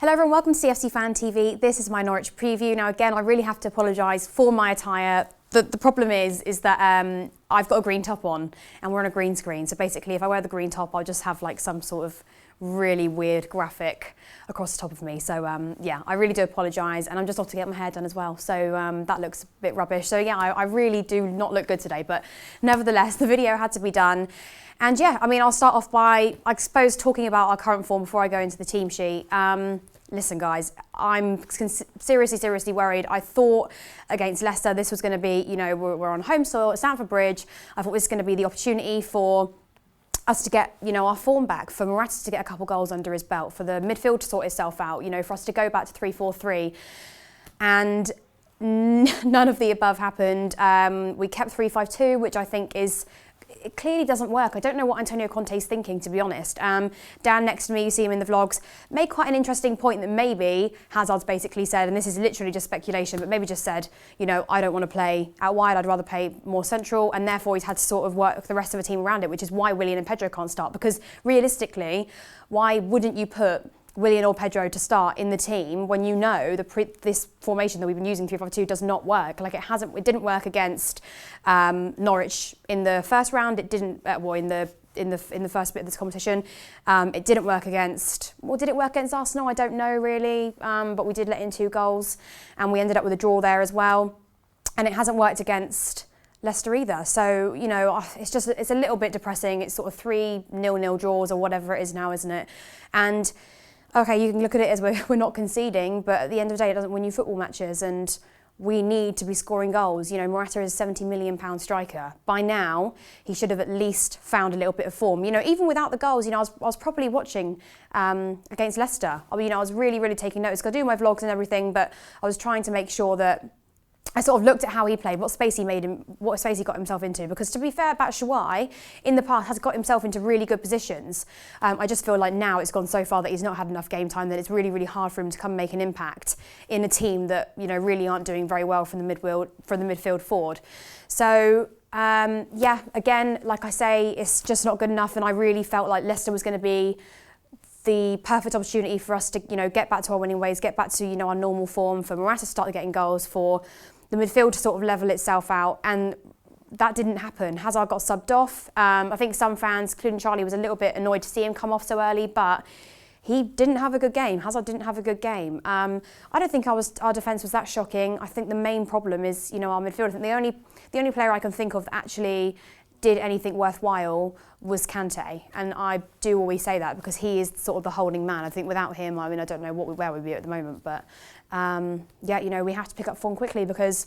Hello everyone, welcome to CFC Fan TV. This is my Norwich preview. Now again, I really have to apologise for my attire. The problem is that I've got a green top on and we're on a green screen. So basically if I wear the green top, I'll just have like some sort of really weird graphic across the top of me. So yeah, I really do apologise, and I'm just off to get my hair done as well. So that looks a bit rubbish. So yeah, I really do not look good today, but nevertheless, the video had to be done. And yeah, I mean, I'll start off by, I suppose, talking about our current form before I go into the team sheet. Listen guys, I'm seriously worried. I thought against Leicester this was going to be, you know, we're on home soil at Stamford Bridge. I thought this was going to be the opportunity for us to get, you know, our form back, for Morata to get a couple goals under his belt, for the midfield to sort itself out, you know, for us to go back to 3-4-3. And none of the above happened. We kept 3-5-2, which I think it clearly doesn't work. I don't know what Antonio Conte's thinking, to be honest. Dan next to me, you see him in the vlogs, made quite an interesting point that maybe Hazard's basically said, and this is literally just speculation, but maybe just said, you know, I don't want to play out wide, I'd rather play more central, and therefore he's had to sort of work the rest of the team around it, which is why Willian and Pedro can't start, because realistically, why wouldn't you put Willian or Pedro to start in the team when you know this formation that we've been using 3-5-2 does not work? Like it didn't work against Norwich in the first round. It didn't in the first bit of this competition. It didn't work against. Well, did it work against Arsenal? I don't know really. But we did let in 2 goals, and we ended up with a draw there as well. And it hasn't worked against Leicester either. So you know, it's a little bit depressing. It's sort of 3-0 draws or whatever it is now, isn't it? And okay, you can look at it as we're not conceding, but at the end of the day, it doesn't win you football matches, and we need to be scoring goals. You know, Morata is a £70 million striker. By now, he should have at least found a little bit of form. You know, even without the goals, you know, I was properly watching against Leicester. I mean, you know, I was really taking notes. I do my vlogs and everything, but I was trying to make sure that I sort of looked at how he played, what space he got himself into. Because to be fair, Batshuayi in the past has got himself into really good positions. I just feel like now it's gone so far that he's not had enough game time that it's really hard for him to come make an impact in a team that, you know, really aren't doing very well from the midfield forward. So yeah, again, like I say, it's just not good enough, and I really felt like Leicester was going to be the perfect opportunity for us to, you know, get back to our winning ways, get back to, you know, our normal form, for Morata to start getting goals, for the midfield to sort of level itself out, and that didn't happen. Hazard got subbed off. I think some fans, including Charlie, was a little bit annoyed to see him come off so early, but he didn't have a good game. Hazard didn't have a good game. I don't think our defence was that shocking. I think the main problem is, you know, our midfield. I think the only player I can think of that actually did anything worthwhile was Kante, and I do always say that because he is sort of the holding man. I think without him, I mean, I don't know where we'd be at the moment, but yeah, you know, we have to pick up form quickly, because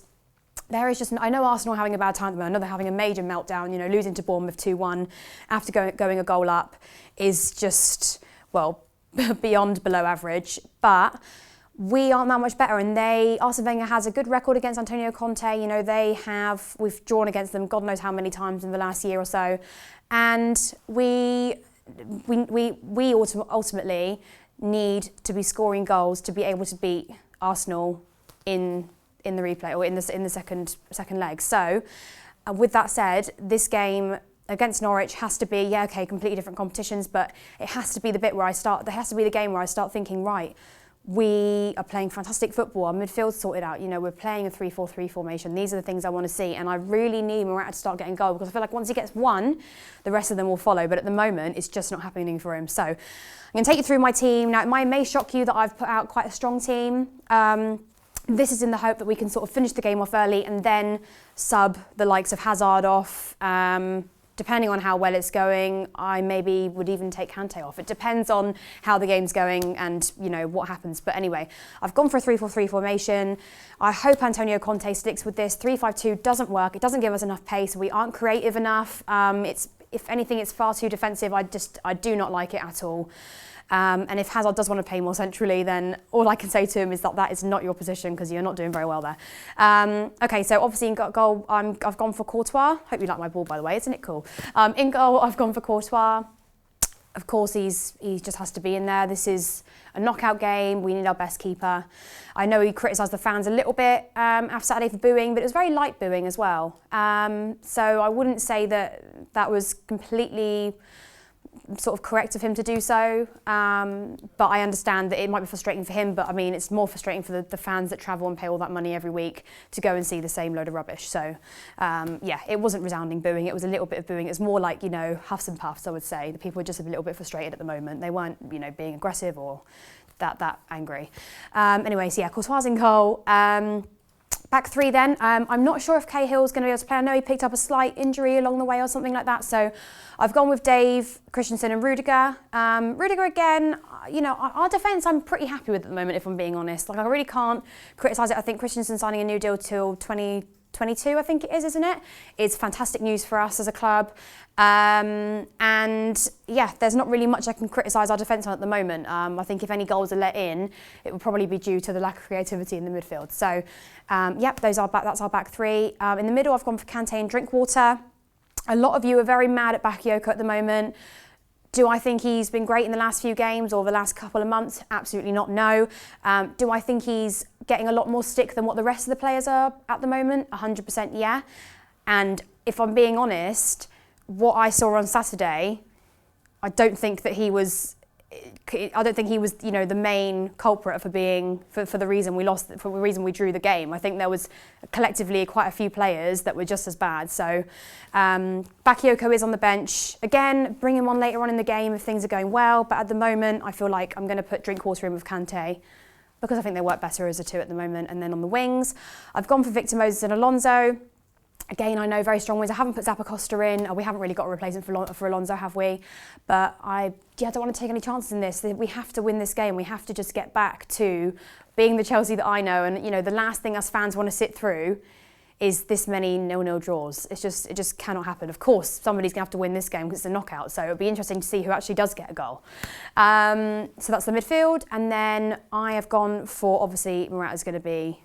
there is just, I know Arsenal are having a bad time at the moment. I know they're having a major meltdown, you know, losing to Bournemouth 2-1 after going a goal up is just, well, beyond below average, but we aren't that much better, and Arsene Wenger has a good record against Antonio Conte. You know, we've drawn against them God knows how many times in the last year or so, and we ultimately need to be scoring goals to be able to beat Arsenal in the replay, or in the second leg. So, with that said, this game against Norwich has to be, yeah, okay, completely different competitions, but it has to be the bit where there has to be the game where I start thinking, right, we are playing fantastic football, our midfield's sorted out, you know, we're playing a 3-4-3 formation. These are the things I want to see, and I really need Morata to start getting goal, because I feel like once he gets one, the rest of them will follow, but at the moment, it's just not happening for him. So, I'm going to take you through my team. Now, it may shock you that I've put out quite a strong team. This is in the hope that we can sort of finish the game off early and then sub the likes of Hazard off. Depending on how well it's going, I maybe would even take Kante off. It depends on how the game's going and, you know, what happens. But anyway, I've gone for a 3-4-3 formation. I hope Antonio Conte sticks with this. 3-5-2 doesn't work. It doesn't give us enough pace. We aren't creative enough. If anything, it's far too defensive. I do not like it at all. And if Hazard does want to play more centrally, then all I can say to him is that is not your position, because you're not doing very well there. Okay, so obviously in goal, I've gone for Courtois. Hope you like my ball, by the way, isn't it cool? In goal, I've gone for Courtois. Of course, he just has to be in there. This is a knockout game. We need our best keeper. I know he criticised the fans a little bit after Saturday for booing, but it was very light booing as well. So I wouldn't say that was completely sort of correct of him to do so, but I understand that it might be frustrating for him, but I mean it's more frustrating for the fans that travel and pay all that money every week to go and see the same load of rubbish. So yeah, it wasn't resounding booing, it was a little bit of booing. It was more like, you know, huffs and puffs, I would say. The people were just a little bit frustrated at the moment. They weren't, you know, being aggressive or that angry. Anyway, so yeah, Courtois in goal. Back three then, I'm not sure if Cahill's going to be able to play. I know he picked up a slight injury along the way or something like that. So I've gone with Dave, Christensen and Rudiger. Rudiger again, you know, our defence I'm pretty happy with at the moment, if I'm being honest. Like I really can't criticise it. I think Christensen signing a new deal till 2022, I think it is, isn't it? It's fantastic news for us as a club. And yeah, there's not really much I can criticise our defence on at the moment. I think if any goals are let in, it will probably be due to the lack of creativity in the midfield. So, yep, that's our back three. In the middle, I've gone for Kante and Drinkwater. A lot of you are very mad at Bakayoko at the moment. Do I think he's been great in the last few games or the last couple of months? Absolutely not, no. Do I think he's getting a lot more stick than what the rest of the players are at the moment? 100% yeah. And if I'm being honest, what I saw on Saturday, I don't think he was, you know, the main culprit for the reason we lost, for the reason we drew the game. I think there was collectively quite a few players that were just as bad. So Bakayoko is on the bench. Again, bring him on later on in the game if things are going well. But at the moment, I feel like I'm going to put Drinkwater in with Kante because I think they work better as a two at the moment. And then on the wings, I've gone for Victor Moses and Alonso. Again, I know very strong wings. I haven't put Zappacosta in. We haven't really got a replacement for Alonso, have we? But I don't want to take any chances in this. We have to win this game. We have to just get back to being the Chelsea that I know. And you know, the last thing us fans want to sit through is this many 0-0 draws. It just cannot happen. Of course, somebody's going to have to win this game because it's a knockout. So it'll be interesting to see who actually does get a goal. So that's the midfield. And then I have gone for, obviously, Morata's going to be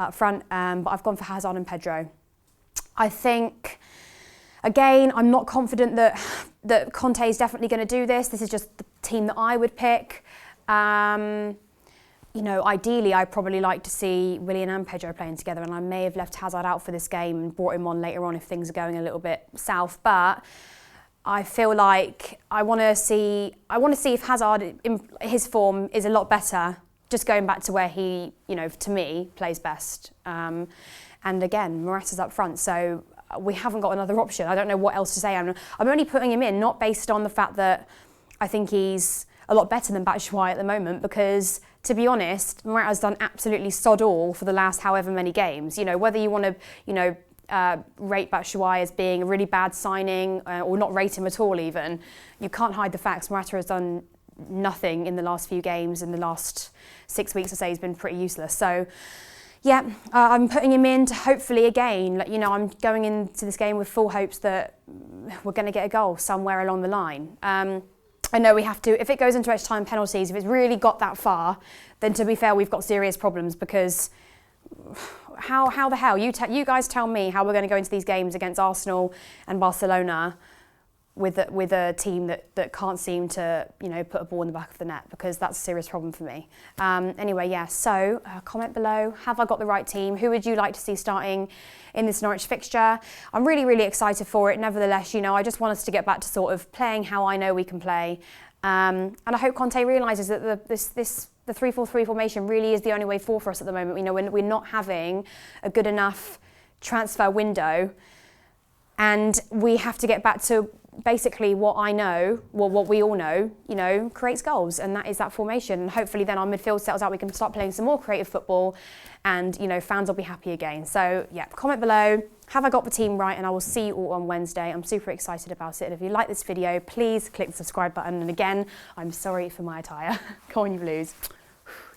up front. But I've gone for Hazard and Pedro. I think, again, I'm not confident that Conte is definitely going to do this. This is just the team that I would pick. You know, ideally, I'd probably like to see Willian and Pedro playing together, and I may have left Hazard out for this game and brought him on later on if things are going a little bit south. But I feel like I want to see if Hazard, his form is a lot better, just going back to where he, you know, to me, plays best. And again, Morata's up front, so we haven't got another option. I don't know what else to say. I'm only putting him in, not based on the fact that I think he's a lot better than Batshuayi at the moment, because, to be honest, Morata's done absolutely sod all for the last however many games. You know, whether you want to, you know, rate Batshuayi as being a really bad signing or not rate him at all even, you can't hide the facts. Morata has done nothing in the last few games. In the last 6 weeks, I say he's been pretty useless. So, yeah, I'm putting him in to hopefully, again, you know, I'm going into this game with full hopes that we're going to get a goal somewhere along the line. I know we have to, if it goes into extra time penalties, if it's really got that far, then to be fair, we've got serious problems, because how the hell, you guys tell me how we're going to go into these games against Arsenal and Barcelona with a team that can't seem to, you know, put a ball in the back of the net, because that's a serious problem for me. Anyway, yeah, so comment below, have I got the right team? Who would you like to see starting in this Norwich fixture? I'm really, really excited for it. Nevertheless, you know, I just want us to get back to sort of playing how I know we can play. And I hope Conte realises that the 3-4-3 formation really is the only way forward for us at the moment. You know, we're not having a good enough transfer window, and we have to get back to basically what I know, what we all know, you know, creates goals, and that is that formation. And hopefully then our midfield settles out, we can start playing some more creative football, and, you know, fans will be happy again. So yeah, comment below, have I got the team right? And I will see you all on Wednesday. I'm super excited about it. And if you like this video, please click the subscribe button. And again, I'm sorry for my attire. Go on, you Blues.